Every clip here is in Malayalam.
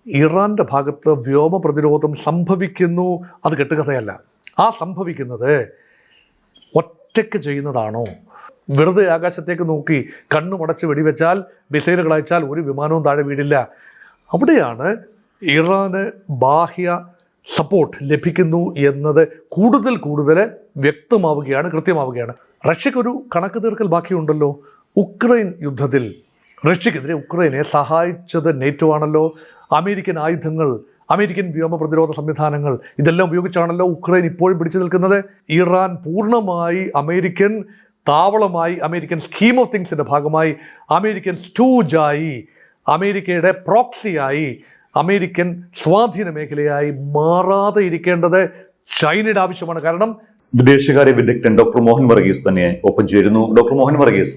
ഇറാൻ്റെ ഭാഗത്ത് വ്യോമ പ്രതിരോധം സംഭവിക്കുന്നു. അത് കെട്ടുകഥയല്ല. ആ സംഭവിക്കുന്നത് ഒറ്റയ്ക്ക് ചെയ്യുന്നതാണോ? വെറുതെ ആകാശത്തേക്ക് നോക്കി കണ്ണുമടച്ച് വെടിവെച്ചാൽ, മിസൈലുകൾ അയച്ചാൽ ഒരു വിമാനവും താഴെ വീടില്ല. അവിടെയാണ് ഇറാന് ബാഹ്യ സപ്പോർട്ട് ലഭിക്കുന്നു എന്നത് കൂടുതൽ വ്യക്തമാവുകയാണ്, കൃത്യമാവുകയാണ്. റഷ്യക്കൊരു കണക്ക് തീർക്കൽ ബാക്കിയുണ്ടല്ലോ. ഉക്രൈൻ യുദ്ധത്തിൽ റഷ്യക്കെതിരെ ഉക്രൈനെ സഹായിച്ചത് നേറ്റോ ആണല്ലോ. അമേരിക്കൻ ആയുധങ്ങൾ, അമേരിക്കൻ വ്യോമ പ്രതിരോധ സംവിധാനങ്ങൾ ഇതെല്ലാം ഉപയോഗിച്ചാണല്ലോ ഉക്രൈൻ ഇപ്പോഴും പിടിച്ചു നിൽക്കുന്നത്. ഇറാൻ പൂർണ്ണമായി അമേരിക്കൻ താവളമായി, അമേരിക്കൻ സ്കീം ഓഫ് തിങ്സിൻ്റെ ഭാഗമായി, അമേരിക്കൻ സ്റ്റൂജായി, അമേരിക്കയുടെ പ്രോക്സിയായി, അമേരിക്കൻ സ്വാധീന മേഖലയായി മാറാതെ ഇരിക്കേണ്ടത് ചൈനയുടെ ആവശ്യമാണ്. കാരണം വിദേശകാര്യ വിദഗ്ധൻ ഡോക്ടർ മോഹൻ വർഗീസ് തന്നെ ഒപ്പം ചേരുന്നു. ഡോക്ടർ മോഹൻ വർഗീസ്,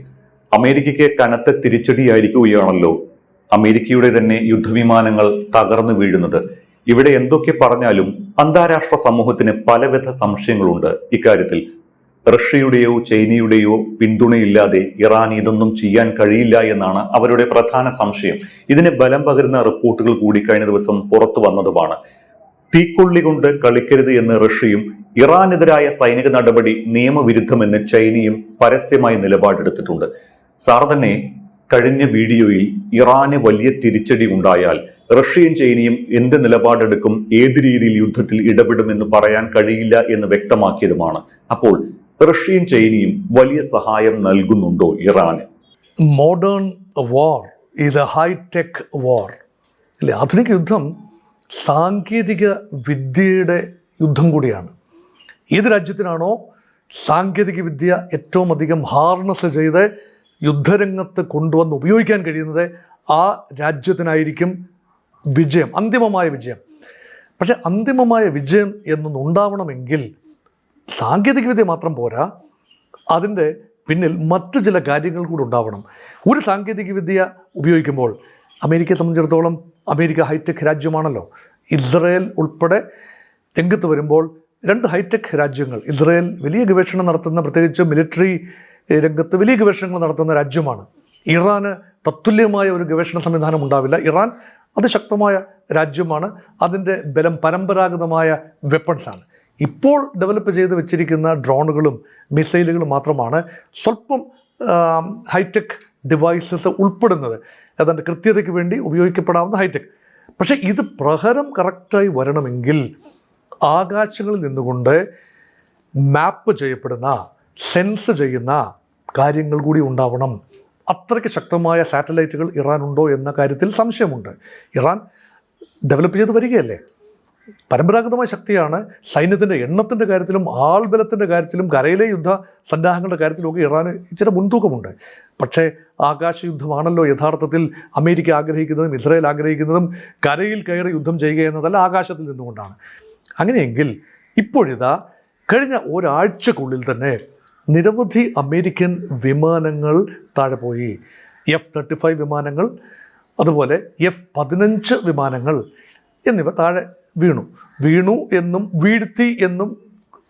അമേരിക്കയ്ക്ക് കനത്ത തിരിച്ചടിയായിരിക്കുകയാണല്ലോ അമേരിക്കയുടെ തന്നെ യുദ്ധവിമാനങ്ങൾ തകർന്നു വീഴുന്നത്. ഇവിടെ എന്തൊക്കെ പറഞ്ഞാലും അന്താരാഷ്ട്ര സമൂഹത്തിന് പലവിധ സംശയങ്ങളുണ്ട് ഇക്കാര്യത്തിൽ. റഷ്യയുടെയോ ചൈനയുടെയോ പിന്തുണയില്ലാതെ ഇറാൻ ഇതൊന്നും ചെയ്യാൻ കഴിയില്ല എന്നാണ് അവരുടെ പ്രധാന സംശയം. ഇതിന് ബലം പകരുന്ന റിപ്പോർട്ടുകൾ കൂടി കഴിഞ്ഞ ദിവസം പുറത്തു വന്നതുമാണ്. തീക്കൊള്ളി കൊണ്ട് കളിക്കരുത് എന്ന് റഷ്യയും ഇറാനെതിരായ സൈനിക നടപടി നിയമവിരുദ്ധമെന്ന് ചൈനയും പരസ്യമായി നിലപാടെടുത്തിട്ടുണ്ട്. സാർ തന്നെ കഴിഞ്ഞ വീഡിയോയിൽ ഇറാന് വലിയ തിരിച്ചടി ഉണ്ടായാൽ റഷ്യയും ചൈനയും എന്ത് നിലപാടെടുക്കും, ഏത് രീതിയിൽ യുദ്ധത്തിൽ ഇടപെടുമെന്ന് പറയാൻ കഴിയില്ല എന്ന് വ്യക്തമാക്കിയതുമാണ്. അപ്പോൾ റഷ്യയും ചൈനയും വലിയ സഹായം നൽകുന്നുണ്ടോ ഇറാന്? Modern war is a hitech war അല്ലേ? ആധുനിക യുദ്ധം സാങ്കേതിക വിദ്യയുടെ യുദ്ധം കൂടിയാണ്. ഏത് രാജ്യത്തിനാണോ സാങ്കേതിക വിദ്യ ഏറ്റവും അധികം ഹാർനസ് ചെയ്ത് യുദ്ധരംഗത്ത് കൊണ്ടുവന്ന് ഉപയോഗിക്കാൻ കഴിയുന്നത്, ആ രാജ്യത്തിനായിരിക്കും വിജയം, അന്തിമമായ വിജയം. പക്ഷെ അന്തിമമായ വിജയം എന്നൊന്നുണ്ടാവണമെങ്കിൽ സാങ്കേതികവിദ്യ മാത്രം പോരാ, അതിൻ്റെ പിന്നിൽ മറ്റു ചില കാര്യങ്ങൾ കൂടി ഉണ്ടാവണം. ഒരു സാങ്കേതികവിദ്യ ഉപയോഗിക്കുമ്പോൾ അമേരിക്കയെ സംബന്ധിച്ചിടത്തോളം അമേരിക്ക ഹൈടെക് രാജ്യമാണല്ലോ. ഇസ്രയേൽ ഉൾപ്പെടെ രംഗത്ത് വരുമ്പോൾ രണ്ട് ഹൈടെക് രാജ്യങ്ങൾ. ഇസ്രയേൽ വലിയ ഗവേഷണം നടത്തുന്ന, പ്രത്യേകിച്ച് മിലിറ്ററി രംഗത്ത് വലിയ ഗവേഷണങ്ങൾ നടത്തുന്ന രാജ്യമാണ്. ഇറാന് തത്തുല്യമായ ഒരു ഗവേഷണ സംവിധാനം ഉണ്ടാവില്ല. ഇറാൻ അതിശക്തമായ രാജ്യമാണ്. അതിൻ്റെ ബലം പരമ്പരാഗതമായ വെപ്പൺസാണ്. ഇപ്പോൾ ഡെവലപ്പ് ചെയ്ത് വെച്ചിരിക്കുന്ന ഡ്രോണുകളും മിസൈലുകളും മാത്രമാണ് സ്വല്പം ഹൈടെക് ഡിവൈസസ് ഉൾപ്പെടുന്നത്. ഏതാണ്ട് കൃത്യതയ്ക്ക് വേണ്ടി ഉപയോഗിക്കപ്പെടാവുന്ന ഹൈടെക്. പക്ഷേ ഇത് പ്രഹരം കറക്റ്റായി വരണമെങ്കിൽ ആകാശങ്ങളിൽ നിന്നുകൊണ്ട് മാപ്പ് ചെയ്യപ്പെടുന്ന, സെൻസ് ചെയ്യുന്ന കാര്യങ്ങൾ കൂടി ഉണ്ടാവണം. അത്രയ്ക്ക് ശക്തമായ സാറ്റലൈറ്റുകൾ ഇറാനുണ്ടോ എന്ന കാര്യത്തിൽ സംശയമുണ്ട്. ഇറാൻ ഡെവലപ്പ് ചെയ്ത് വരികയല്ലേ. പരമ്പരാഗതമായ ശക്തിയാണ്. സൈന്യത്തിൻ്റെ എണ്ണത്തിൻ്റെ കാര്യത്തിലും ആൾബലത്തിൻ്റെ കാര്യത്തിലും കരയിലെ യുദ്ധ സന്നാഹങ്ങളുടെ കാര്യത്തിലുമൊക്കെ ഇറാന് ഇച്ചിരി മുൻതൂക്കമുണ്ട്. പക്ഷേ ആകാശയുദ്ധമാണല്ലോ യഥാർത്ഥത്തിൽ അമേരിക്ക ആഗ്രഹിക്കുന്നതും ഇസ്രായേൽ ആഗ്രഹിക്കുന്നതും. കരയിൽ കയറി യുദ്ധം ചെയ്യുക എന്നതല്ല, ആകാശത്തിൽ നിന്നുകൊണ്ടാണ്. അങ്ങനെയെങ്കിൽ ഇപ്പോഴിതാ കഴിഞ്ഞ ഒരാഴ്ചക്കുള്ളിൽ തന്നെ നിരവധി അമേരിക്കൻ വിമാനങ്ങൾ താഴെ പോയി. F-35 വിമാനങ്ങൾ, അതുപോലെ F-15 വിമാനങ്ങൾ എന്നിവ താഴെ വീണു എന്നും വീഴ്ത്തി എന്നും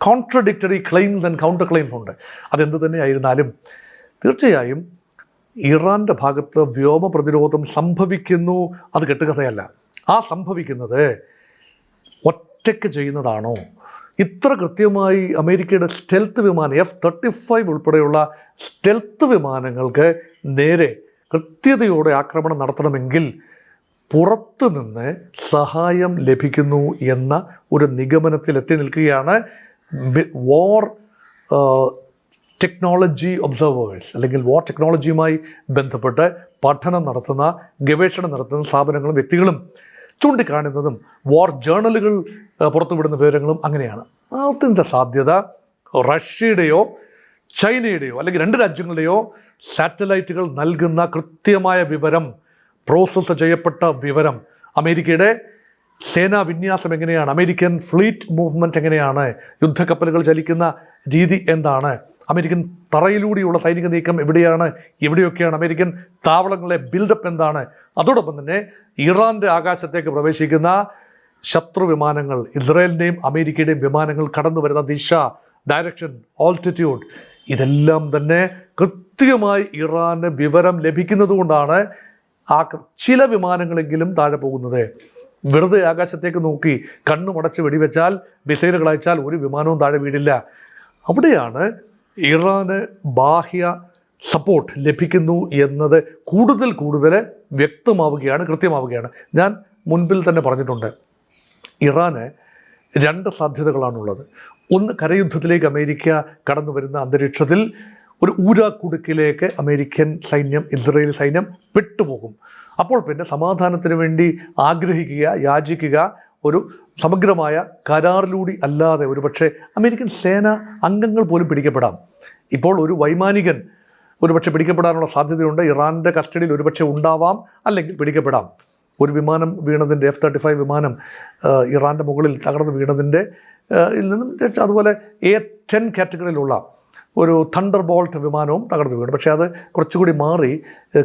contradictory claims and counter claims ഉണ്ട്. അതെന്ത് തന്നെ ആയിരുന്നാലും തീർച്ചയായും ഇറാൻ്റെ ഭാഗത്ത് വ്യോമ പ്രതിരോധം സംഭവിക്കുന്നു. അത് കെട്ടുകഥയല്ല. ആ സംഭവിക്കുന്നത് ഒറ്റയ്ക്ക് ചെയ്യുന്നതാണോ? ഇത്ര കൃത്യമായി അമേരിക്കയുടെ സ്റ്റെൽത്ത് വിമാനം F-35 ഉൾപ്പെടെയുള്ള സ്റ്റെൽത്ത് വിമാനങ്ങൾക്ക് നേരെ കൃത്യതയോടെ ആക്രമണം നടത്തണമെങ്കിൽ പുറത്തു നിന്ന് സഹായം ലഭിക്കുന്നു എന്ന ഒരു നിഗമനത്തിലെത്തി നിൽക്കുകയാണ് വാർ ടെക്നോളജി ഒബ്സർവേഴ്സ്, അല്ലെങ്കിൽ വാർ ടെക്നോളജിയുമായി ബന്ധപ്പെട്ട് പഠനം നടത്തുന്ന, ഗവേഷണം നടത്തുന്ന സ്ഥാപനങ്ങളും വ്യക്തികളും ചൂണ്ടിക്കാണുന്നതും വാർ ജേർണലുകൾ പുറത്തുവിടുന്ന വിവരങ്ങളും അങ്ങനെയാണ്. അതിൻ്റെ സാധ്യത റഷ്യയുടെയോ ചൈനയുടെയോ അല്ലെങ്കിൽ രണ്ട് രാജ്യങ്ങളുടെയോ സാറ്റലൈറ്റുകൾ നൽകുന്ന കൃത്യമായ വിവരം, പ്രോസസ്സ് ചെയ്യപ്പെട്ട വിവരം, അമേരിക്കയുടെ സേനാ വിന്യാസം എങ്ങനെയാണ്, അമേരിക്കൻ ഫ്ലീറ്റ് മൂവ്മെൻറ്റ് എങ്ങനെയാണ്, യുദ്ധക്കപ്പലുകൾ ചലിക്കുന്ന രീതി എന്താണ്, അമേരിക്കൻ തറയിലൂടെയുള്ള സൈനിക നീക്കം എവിടെയാണ്, എവിടെയൊക്കെയാണ് അമേരിക്കൻ താവളങ്ങളെ ബിൽഡപ്പ് എന്താണ്, അതോടൊപ്പം തന്നെ ഇറാൻ്റെ ആകാശത്തേക്ക് പ്രവേശിക്കുന്ന ശത്രു വിമാനങ്ങൾ, ഇസ്രായേലിൻ്റെയും അമേരിക്കയുടെയും വിമാനങ്ങൾ കടന്നു വരുന്ന ദിശ, ഡയറക്ഷൻ, ഓൾട്ടിറ്റ്യൂഡ്, ഇതെല്ലാം തന്നെ കൃത്യമായി ഇറാന് വിവരം ലഭിക്കുന്നത് കൊണ്ടാണ് ചില വിമാനങ്ങളെങ്കിലും താഴെ പോകുന്നത്. വെറുതെ ആകാശത്തേക്ക് നോക്കി കണ്ണുമടച്ച് വെടിവെച്ചാൽ, മിസൈലുകൾ അയച്ചാൽ ഒരു വിമാനവും താഴെ വീഴില്ല. അവിടെയാണ് ഇറാന് ബാഹ്യ സപ്പോർട്ട് ലഭിക്കുന്നു എന്നത് കൂടുതൽ വ്യക്തമാവുകയാണ്, കൃത്യമാവുകയാണ്. ഞാൻ മുൻപിൽ തന്നെ പറഞ്ഞിട്ടുണ്ട്, ഇറാന് 2 സാധ്യതകളാണുള്ളത്. ഒന്ന്, കരയുദ്ധത്തിലേക്ക് അമേരിക്ക കടന്നു വരുന്ന അന്തരീക്ഷത്തിൽ ഒരു ഊരാക്കുടുക്കിലേക്ക് അമേരിക്കൻ സൈന്യം, ഇസ്രയേൽ സൈന്യം പെട്ടുപോകും. അപ്പോൾ പിന്നെ സമാധാനത്തിന് വേണ്ടി ആഗ്രഹിക്കുക, യാചിക്കുക, ഒരു സമഗ്രമായ കരാറിലൂടെ അല്ലാതെ ഒരുപക്ഷെ അമേരിക്കൻ സേന അംഗങ്ങൾ പോലും പിടിക്കപ്പെടാം. ഇപ്പോൾ ഒരു വൈമാനികൻ ഒരുപക്ഷെ പിടിക്കപ്പെടാനുള്ള സാധ്യതയുണ്ട്. ഇറാൻ്റെ കസ്റ്റഡിയിൽ ഒരുപക്ഷെ ഉണ്ടാവാം, അല്ലെങ്കിൽ പിടിക്കപ്പെടാം. ഒരു വിമാനം വീണതിൻ്റെ, F-35 വിമാനം ഇറാൻ്റെ മുകളിൽ തകർന്ന് വീണതിൻ്റെ നിന്നും, അതുപോലെ A-10 കാറ്റഗറിയിലുള്ള ഒരു തണ്ടർ ബോൾട്ട് വിമാനവും തകർന്നു വീണു. പക്ഷേ അത് കുറച്ചുകൂടി മാറി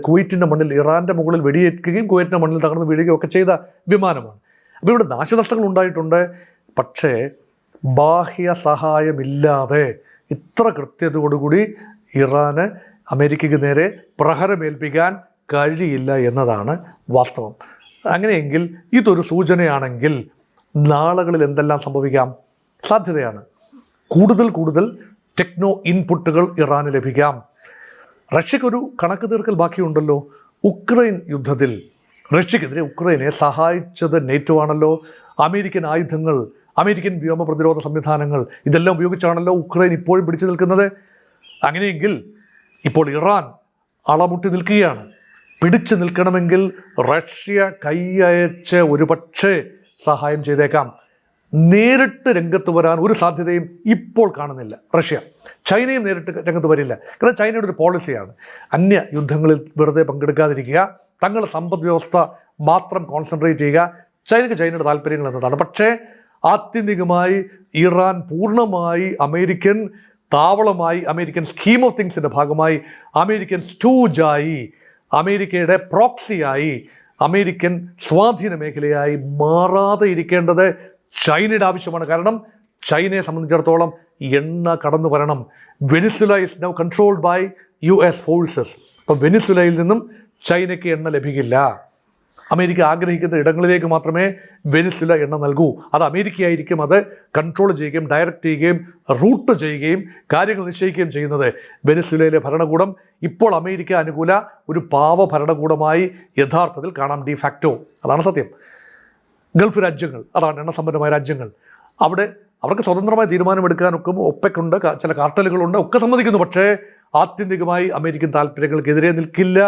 കുവൈറ്റിൻ്റെ മണ്ണിൽ ഇറാൻ്റെ മുകളിൽ വെടിയേൽക്കുകയും കുവൈറ്റിൻ്റെ മണ്ണിൽ തകർന്ന് വീഴുകയും ഒക്കെ ചെയ്ത വിമാനമാണ്. അപ്പോൾ ഇവിടെ നാശനഷ്ടങ്ങൾ ഉണ്ടായിട്ടുണ്ട്. പക്ഷേ ബാഹ്യ സഹായമില്ലാതെ ഇത്ര കൃത്യതയോടുകൂടി ഇറാന് അമേരിക്കയ്ക്ക് നേരെ പ്രഹരമേൽപ്പിക്കാൻ കഴിയില്ല എന്നതാണ് വാസ്തവം. അങ്ങനെയെങ്കിൽ ഇതൊരു സൂചനയാണെങ്കിൽ നാളുകളിൽ എന്തെല്ലാം സംഭവിക്കാം സാധ്യതയാണ്. കൂടുതൽ ടെക്നോ ഇൻപുട്ടുകൾ ഇറാന് ലഭിക്കാം. റഷ്യക്കൊരു കണക്ക് തീർക്കൽ ബാക്കിയുണ്ടല്ലോ. ഉക്രൈൻ യുദ്ധത്തിൽ റഷ്യക്കെതിരെ ഉക്രൈനെ സഹായിച്ചത് നേറ്റോ ആണല്ലോ. അമേരിക്കൻ ആയുധങ്ങൾ, അമേരിക്കൻ വ്യോമ പ്രതിരോധ സംവിധാനങ്ങൾ, ഇതെല്ലാം ഉപയോഗിച്ചാണല്ലോ ഉക്രൈൻ ഇപ്പോഴും പിടിച്ചു നിൽക്കുന്നത്. അങ്ങനെയെങ്കിൽ ഇപ്പോൾ ഇറാൻ അളമുട്ടി നിൽക്കുകയാണ്. പിടിച്ചു നിൽക്കണമെങ്കിൽ റഷ്യ കൈയയച്ച് ഒരുപക്ഷെ സഹായം ചെയ്തേക്കാം. നേരിട്ട് രംഗത്ത് വരാൻ ഒരു സാധ്യതയും ഇപ്പോൾ കാണുന്നില്ല റഷ്യ. ചൈനയും നേരിട്ട് രംഗത്ത് വരില്ല. കാരണം ചൈനയുടെ ഒരു പോളിസിയാണ് അന്യ യുദ്ധങ്ങളിൽ വെറുതെ പങ്കെടുക്കാതിരിക്കുക, തങ്ങളുടെ സമ്പദ് വ്യവസ്ഥ മാത്രം കോൺസെൻട്രേറ്റ് ചെയ്യുക. ചൈനയ്ക്ക് ചൈനയുടെ താല്പര്യങ്ങൾ എന്നതാണ്. പക്ഷേ ആത്യന്തികമായി ഇറാൻ പൂർണ്ണമായി അമേരിക്കൻ താവളമായി, അമേരിക്കൻ സ്കീം ഓഫ് തിങ്സിൻ്റെ ഭാഗമായി, അമേരിക്കൻ സ്റ്റൂജായി, അമേരിക്കയുടെ പ്രോക്സിയായി, അമേരിക്കൻ സ്വാധീന മേഖലയായി മാറാതെ ഇരിക്കേണ്ടത് ചൈനയുടെ ആവശ്യമാണ്. കാരണം ചൈനയെ സംബന്ധിച്ചിടത്തോളം എണ്ണ കടന്നു വരണം. Venezuela is now controlled by US forces. അപ്പം വെനിസ്വലയിൽ നിന്നും ചൈനയ്ക്ക് എണ്ണ ലഭിക്കില്ല. അമേരിക്ക ആഗ്രഹിക്കുന്ന ഇടങ്ങളിലേക്ക് മാത്രമേ വെനിസ്വല എണ്ണ നൽകൂ. അത് അമേരിക്കയായിരിക്കും അത് കൺട്രോൾ ചെയ്യുകയും ഡയറക്റ്റ് ചെയ്യുകയും റൂട്ട് ചെയ്യുകയും കാര്യങ്ങൾ നിശ്ചയിക്കുകയും ചെയ്യുന്നത്. വെനിസ്വലയിലെ ഭരണകൂടം ഇപ്പോൾ അമേരിക്ക അനുകൂല ഒരു പാവ ഭരണകൂടമായി യഥാർത്ഥത്തിൽ കാണാം, ഡി ഫാക്ടോ. അതാണ് സത്യം. ഗൾഫ് രാജ്യങ്ങൾ, അതാണ് എണ്ണസമ്പന്നമായ രാജ്യങ്ങൾ, അവിടെ അവർക്ക് സ്വതന്ത്രമായി തീരുമാനമെടുക്കാനൊക്കെ ഒപ്പയ്ക്കുണ്ട്, ചില കാർട്ടലുകളുണ്ട്, ഒക്കെ സമ്മതിക്കുന്നു. പക്ഷേ ആത്യന്തികമായി അമേരിക്കൻ താല്പര്യങ്ങൾക്കെതിരെ നിൽക്കില്ല.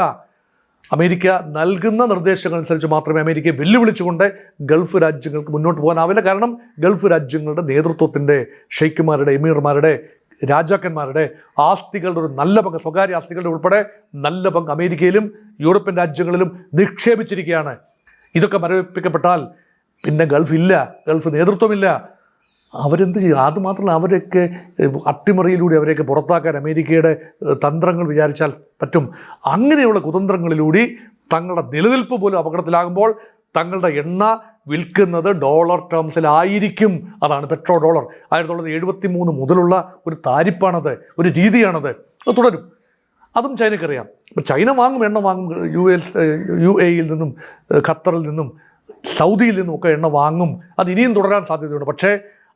അമേരിക്ക നൽകുന്ന നിർദ്ദേശങ്ങൾ അനുസരിച്ച് മാത്രമേ അമേരിക്കയെ വെല്ലുവിളിച്ചുകൊണ്ട് ഗൾഫ് രാജ്യങ്ങൾക്ക് മുന്നോട്ട് പോകാനാവില്ല. കാരണം ഗൾഫ് രാജ്യങ്ങളുടെ നേതൃത്വത്തിൻ്റെ, ഷെയ്ഖുമാരുടെ, എമീർമാരുടെ, രാജാക്കന്മാരുടെ ആസ്തികളുടെ ഒരു നല്ല പങ്ക്, സ്വകാര്യ ആസ്തികളുടെ ഉൾപ്പെടെ നല്ല പങ്ക് അമേരിക്കയിലും യൂറോപ്യൻ രാജ്യങ്ങളിലും നിക്ഷേപിച്ചിരിക്കുകയാണ്. ഇതൊക്കെ മരവിപ്പിക്കപ്പെട്ടാൽ പിന്നെ ഗൾഫ് ഇല്ല, ഗൾഫ് നേതൃത്വമില്ല. അവരെന്ത് ചെയ്യും? അതുമാത്രമല്ല, അവരൊക്കെ അട്ടിമറിയിലൂടെ അവരെയൊക്കെ പുറത്താക്കാൻ അമേരിക്കയുടെ തന്ത്രങ്ങൾ വിചാരിച്ചാൽ പറ്റും. അങ്ങനെയുള്ള കുതന്ത്രങ്ങളിലൂടെ തങ്ങളുടെ നിലനിൽപ്പ് പോലും അപകടത്തിലാകുമ്പോൾ തങ്ങളുടെ എണ്ണ വിൽക്കുന്നത് ഡോളർ ടേംസിലായിരിക്കും. അതാണ് പെട്രോ ഡോളർ. 1973 മുതലുള്ള ഒരു താരിപ്പാണത്, ഒരു രീതിയാണത്. അത് തുടരും. അതും ചൈനയ്ക്കറിയാം. ഇപ്പം ചൈന വാങ്ങും, എണ്ണ വാങ്ങും. UAE-യിൽ നിന്നും, ഖത്തറിൽ നിന്നും, സൗദിയിൽ നിന്നും ഒക്കെ എണ്ണ വാങ്ങും. അത് ഇനിയും തുടരാൻ സാധ്യതയുണ്ട്. പക്ഷേ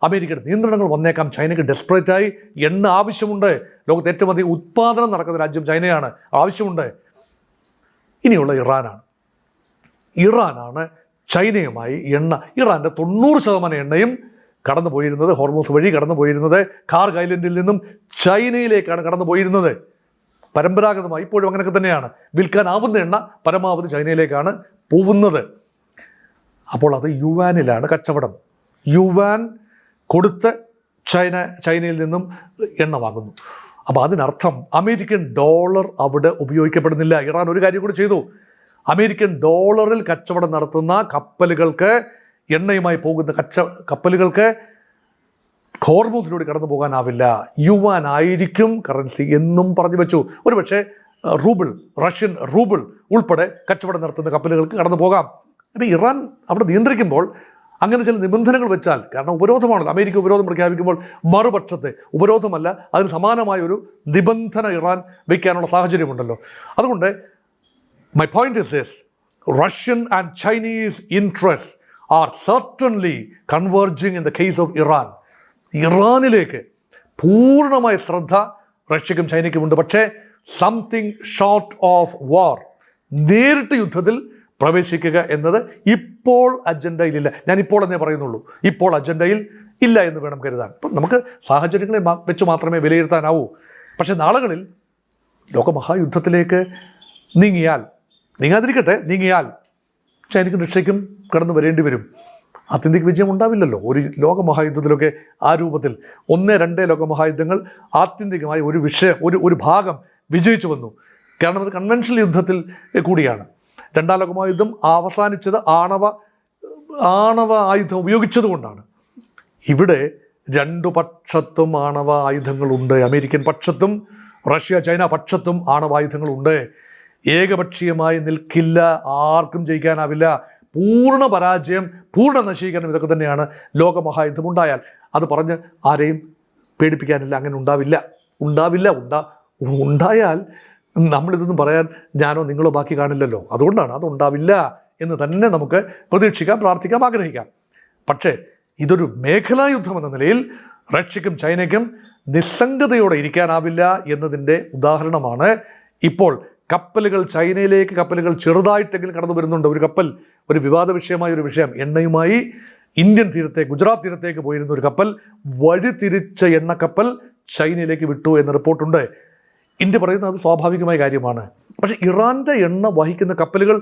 അമേരിക്കയുടെ നിയന്ത്രണങ്ങൾ വന്നേക്കാം. ചൈനയ്ക്ക് ഡെസ്പറേറ്റായി എണ്ണ ആവശ്യമുണ്ട്. ലോകത്ത് ഏറ്റവും അധികം ഉത്പാദനം നടക്കുന്ന രാജ്യം ചൈനയാണ്. ആവശ്യമുണ്ട്. ഇനിയുള്ള ഇറാനാണ് ചൈനയുമായി എണ്ണ. ഇറാൻ്റെ 90% എണ്ണയും കടന്നു പോയിരുന്നത്, ഹോർമൂസ് വഴി കടന്നു പോയിരുന്നത്, കാർഗ് ഐലൻഡിൽ നിന്നും ചൈനയിലേക്കാണ് കടന്നു പോയിരുന്നത്. പരമ്പരാഗതമായി ഇപ്പോഴും അങ്ങനെയൊക്കെ തന്നെയാണ്. വിൽക്കാനാവുന്ന എണ്ണ പരമാവധി ചൈനയിലേക്കാണ് പോകുന്നത്. അപ്പോൾ അത് യുവാനിലാണ് കച്ചവടം. യുവാൻ കൊടുത്ത് ചൈനയിൽ നിന്നും എണ്ണ വാങ്ങുന്നു. അപ്പോൾ അതിനർത്ഥം അമേരിക്കൻ ഡോളർ അവിടെ ഉപയോഗിക്കപ്പെടുന്നില്ല. ഇറാൻ ഒരു കാര്യം കൂടി ചെയ്തു. അമേരിക്കൻ ഡോളറിൽ കച്ചവടം നടത്തുന്ന കപ്പലുകൾക്ക്, എണ്ണയുമായി പോകുന്ന കപ്പലുകൾക്ക് ഹോർമൂസിലൂടെ കടന്നു പോകാനാവില്ല. യുവാൻ ആയിരിക്കും കറൻസി എന്നും പറഞ്ഞു വെച്ചു. ഒരുപക്ഷെ റൂബിൾ, റഷ്യൻ റൂബിൾ ഉൾപ്പെടെ കച്ചവടം നടത്തുന്ന കപ്പലുകൾക്ക് കടന്നു പോകാം. അപ്പോൾ ഇറാൻ അവിടെ നിയന്ത്രിക്കുമ്പോൾ അങ്ങനെ ചില നിബന്ധനകൾ വെച്ചാൽ, കാരണം ഉപരോധമാണല്ലോ, അമേരിക്ക ഉപരോധം പ്രഖ്യാപിക്കുമ്പോൾ മറുപക്ഷത്തെ ഉപരോധമല്ല, അതിന് സമാനമായൊരു നിബന്ധന ഇറാൻ വയ്ക്കാനുള്ള സാഹചര്യമുണ്ടല്ലോ. അതുകൊണ്ട് my point is this: Russian and Chinese interests are certainly converging in the case of Iran. ഇറാനിലേക്ക് പൂർണ്ണമായ ശ്രദ്ധ റഷ്യക്കും ചൈനയ്ക്കുമുണ്ട്. പക്ഷേ സംതിങ് ഷോർട്ട് ഓഫ് വാർ, നേരിട്ട് യുദ്ധത്തിൽ പ്രവേശിക്കുക എന്നത് ഇപ്പോൾ അജണ്ടയിലില്ല. ഞാൻ ഇപ്പോൾ എന്നേ പറയുന്നുള്ളൂ, ഇപ്പോൾ അജണ്ടയിൽ ഇല്ല എന്ന് വേണം കരുതാൻ. അപ്പം നമുക്ക് സാഹചര്യങ്ങളെ വെച്ച് മാത്രമേ വിലയിരുത്താനാവൂ. പക്ഷേ നാളുകളിൽ ലോകമഹായുദ്ധത്തിലേക്ക് നീങ്ങിയാൽ ചൈനയ്ക്കും റഷ്യയ്ക്കും കടന്നു വരേണ്ടി വരും. ആത്യന്തിക വിജയം ഉണ്ടാവില്ലല്ലോ. ഒരു ലോകമഹായുദ്ധത്തിലൊക്കെ ആ രൂപത്തിൽ 1-2 ലോകമഹായുദ്ധങ്ങൾ ആത്യന്തികമായി ഒരു ഭാഗം വിജയിച്ചു വന്നു. കാരണം അത് കൺവെൻഷണൽ യുദ്ധത്തിൽ കൂടിയാണ്. 2ാം ലോകമഹായുദ്ധം അവസാനിച്ചത് ആണവ ആയുധം ഉപയോഗിച്ചതുകൊണ്ടാണ്. ഇവിടെ 2 പക്ഷത്തും ആണവ ആയുധങ്ങളുണ്ട്. അമേരിക്കൻ പക്ഷത്തും റഷ്യ ചൈന പക്ഷത്തും ആണവായുധങ്ങളുണ്ട്. ഏകപക്ഷീയമായി നിൽക്കില്ല, ആർക്കും ജയിക്കാനാവില്ല. പൂർണ്ണ പരാജയം, പൂർണ്ണ നശീകരണം, ഇതൊക്കെ തന്നെയാണ് ലോകമഹായുദ്ധം ഉണ്ടായാൽ. അത് പറഞ്ഞ് ആരെയും പേടിപ്പിക്കാനില്ല. അങ്ങനെ ഉണ്ടായാൽ നമ്മളിതൊന്നും പറയാൻ ഞാനോ നിങ്ങളോ ബാക്കി കാണില്ലല്ലോ. അതുകൊണ്ടാണ് അതുണ്ടാവില്ല എന്ന് തന്നെ നമുക്ക് പ്രതീക്ഷിക്കാം, പ്രാർത്ഥിക്കാം, ആഗ്രഹിക്കാം. പക്ഷേ ഇതൊരു മേഖലാ യുദ്ധം എന്ന നിലയിൽ റഷ്യക്കും ചൈനയ്ക്കും നിസ്സംഗതയോടെ ഇരിക്കാനാവില്ല എന്നതിൻ്റെ ഉദാഹരണമാണ് ഇപ്പോൾ ചൈനയിലേക്ക് കപ്പലുകൾ ചെറുതായിട്ടെങ്കിലും കടന്നു വരുന്നുണ്ട്. ഒരു കപ്പൽ, ഒരു വിവാദ വിഷയമായ ഒരു വിഷയം, എണ്ണയുമായി ഇന്ത്യൻ തീരത്തേക്ക്, ഗുജറാത്ത് തീരത്തേക്ക് പോയിരുന്ന ഒരു കപ്പൽ വഴിതിരിച്ച എണ്ണക്കപ്പൽ ചൈനയിലേക്ക് വിട്ടു എന്ന റിപ്പോർട്ടുണ്ട്. ഇന്ത്യ പറയുന്നത് അത് സ്വാഭാവികമായ കാര്യമാണ്. പക്ഷേ ഇറാൻ്റെ എണ്ണ വഹിക്കുന്ന കപ്പലുകൾ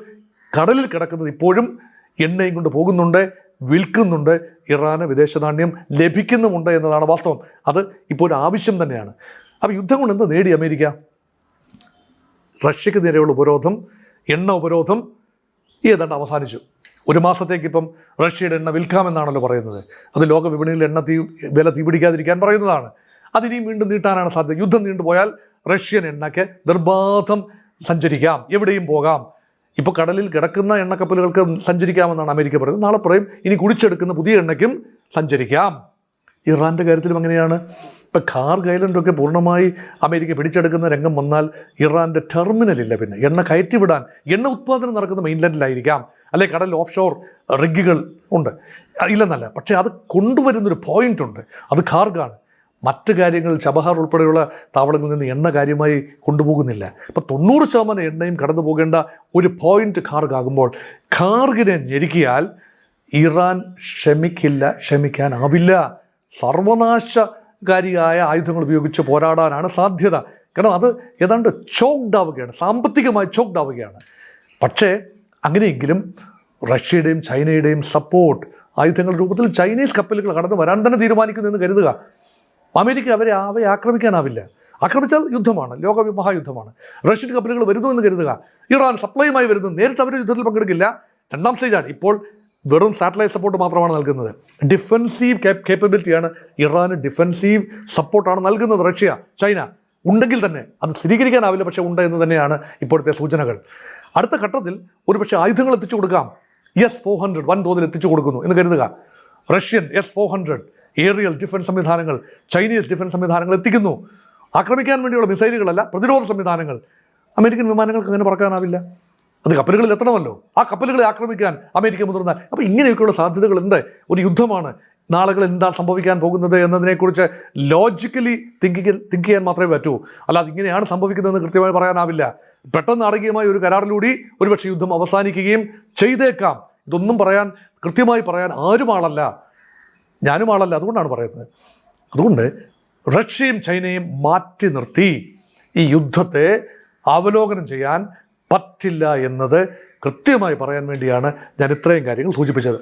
കടലിൽ കിടക്കുന്നത് ഇപ്പോഴും എണ്ണയും കൊണ്ട് പോകുന്നുണ്ട്, വിൽക്കുന്നുണ്ട്, ഇറാന് വിദേശ നാണ്യം ലഭിക്കുന്നുമുണ്ട് എന്നതാണ് വാസ്തവം. അത് ഇപ്പോൾ ഒരു ആവശ്യം തന്നെയാണ്. അപ്പോൾ യുദ്ധം കൊണ്ട് എന്ത് നേടി അമേരിക്ക? റഷ്യക്ക് നേരെയുള്ള ഉപരോധം, എണ്ണ ഉപരോധം ഏതാണ്ട് അവസാനിച്ചു. 1 മാസത്തേക്ക് ഇപ്പം റഷ്യയുടെ എണ്ണ വിൽക്കാമെന്നാണല്ലോ പറയുന്നത്. അത് ലോക വിപണിയിൽ വില തീപിടിക്കാതിരിക്കാൻ പറയുന്നതാണ്. അതിനെയും വീണ്ടും നീട്ടാനാണ് സാധ്യത. യുദ്ധം നീണ്ടുപോയാൽ റഷ്യൻ എണ്ണയ്ക്ക് നിർബാധം സഞ്ചരിക്കാം, എവിടെയും പോകാം. ഇപ്പോൾ കടലിൽ കിടക്കുന്ന എണ്ണക്കപ്പലുകൾക്ക് സഞ്ചരിക്കാമെന്നാണ് അമേരിക്ക പറയുന്നത്. നാളെ പറയും ഇനി കുടിച്ചെടുക്കുന്ന പുതിയ എണ്ണയ്ക്കും സഞ്ചരിക്കാം. ഇറാൻ്റെ കാര്യത്തിലും അങ്ങനെയാണ്. ഇപ്പം കാർഗ് ഐലൻഡൊക്കെ പൂർണ്ണമായി അമേരിക്ക പിടിച്ചെടുക്കുന്ന രംഗം വന്നാൽ ഇറാൻ്റെ ടെർമിനലില്ല. പിന്നെ എണ്ണ കയറ്റിവിടാൻ, എണ്ണ ഉത്പാദനം നടക്കുന്ന മെയിൻലാൻഡിലായിരിക്കാം, അല്ലെ കടൽ ഓഫ് ഷോർ റിഗുകൾ ഉണ്ട്, ഇല്ലെന്നല്ല. പക്ഷേ അത് കൊണ്ടുവരുന്നൊരു പോയിൻ്റ് ഉണ്ട്, അത് കാർഗാണ്. മറ്റ് കാര്യങ്ങൾ ചബഹാർ ഉൾപ്പെടെയുള്ള താവളങ്ങളിൽ നിന്ന് എണ്ണ കാര്യമായി കൊണ്ടുപോകുന്നില്ല. അപ്പോൾ 90% എണ്ണയും കടന്നു പോകേണ്ട ഒരു പോയിൻ്റ് കാർഗാകുമ്പോൾ കാർഗിനെ ഞെരുക്കിയാൽ ഇറാൻ ക്ഷമിക്കാനാവില്ല. സർവനാശകാരിയായ ആയുധങ്ങൾ ഉപയോഗിച്ച് പോരാടാനാണ് സാധ്യത. കാരണം അത് ഏതാണ്ട് ചോക്ഡ് ആവുകയാണ്, സാമ്പത്തികമായി ചോക്ഡ് ആവുകയാണ്. പക്ഷേ അങ്ങനെയെങ്കിലും റഷ്യയുടെയും ചൈനയുടെയും സപ്പോർട്ട്, ആയുധങ്ങളുടെ രൂപത്തിൽ ചൈനീസ് കപ്പലുകൾ കടന്നു വരാൻ തന്നെ തീരുമാനിക്കുന്നു എന്ന് കരുതുക. അമേരിക്ക അവയെ ആക്രമിക്കാനാവില്ല. ആക്രമിച്ചാൽ യുദ്ധമാണ്, മഹായുദ്ധമാണ്. റഷ്യൻ കപ്പലുകൾ വരുന്നു എന്ന് കരുതുക, ഇറാൻ സപ്ലൈയുമായി വരുന്നു, നേരിട്ട് അവർ യുദ്ധത്തിൽ പങ്കെടുക്കില്ല. 2ാം സ്റ്റേജാണ്. ഇപ്പോൾ വെറും സാറ്റലൈറ്റ് സപ്പോർട്ട് മാത്രമാണ് നൽകുന്നത്. ഡിഫെൻസീവ് കേപ്പബിലിറ്റിയാണ് ഇറാന്, ഡിഫെൻസീവ് സപ്പോർട്ടാണ് നൽകുന്നത് റഷ്യ, ചൈന. ഉണ്ടെങ്കിൽ തന്നെ അത് സ്ഥിരീകരിക്കാനാവില്ല, പക്ഷേ ഉണ്ട് എന്ന് തന്നെയാണ് ഇപ്പോഴത്തെ സൂചനകൾ. അടുത്ത ഘട്ടത്തിൽ ഒരുപക്ഷെ ആയുധങ്ങൾ എത്തിച്ചു കൊടുക്കാം. S-400 വൻതോതിൽ എത്തിച്ചു കൊടുക്കുന്നു എന്ന് കരുതുക. റഷ്യൻ S-400 ഏറിയൽ ഡിഫൻസ് സംവിധാനങ്ങൾ, ചൈനീസ് ഡിഫൻസ് സംവിധാനങ്ങൾ എത്തിക്കുന്നു. ആക്രമിക്കാൻ വേണ്ടിയുള്ള മിസൈലുകളല്ല, പ്രതിരോധ സംവിധാനങ്ങൾ. അമേരിക്കൻ വിമാനങ്ങൾക്ക് അങ്ങനെ പറക്കാനാവില്ല, അത് കപ്പലുകളിൽ എത്തണമല്ലോ. ആ കപ്പലുകളെ ആക്രമിക്കാൻ അമേരിക്ക മുതിർന്നാൽ, അപ്പോൾ ഇങ്ങനെയൊക്കെയുള്ള സാധ്യതകളുണ്ട്. ഒരു യുദ്ധമാണ്. നാളുകളിൽ എന്താണ് സംഭവിക്കാൻ പോകുന്നത് എന്നതിനെക്കുറിച്ച് ലോജിക്കലി തിങ്ക് ചെയ്യാൻ മാത്രമേ പറ്റൂ. അല്ലാതെ ഇങ്ങനെയാണ് സംഭവിക്കുന്നതെന്ന് കൃത്യമായി പറയാനാവില്ല. പെട്ടെന്ന് നാടകീയമായ ഒരു കരാറിലൂടെ ഒരുപക്ഷെ യുദ്ധം അവസാനിക്കുകയും ചെയ്തേക്കാം. ഇതൊന്നും കൃത്യമായി പറയാൻ ആരും ആളല്ല, ഞാനും ആളല്ല. അതുകൊണ്ടാണ് പറയുന്നത്. അതുകൊണ്ട് റഷ്യയും ചൈനയും മാറ്റി നിർത്തി ഈ യുദ്ധത്തെ അവലോകനം ചെയ്യാൻ പറ്റില്ല എന്നത് കൃത്യമായി പറയാൻ വേണ്ടിയാണ് ഞാൻ ഇത്രയും കാര്യങ്ങൾ സൂചിപ്പിച്ചത്.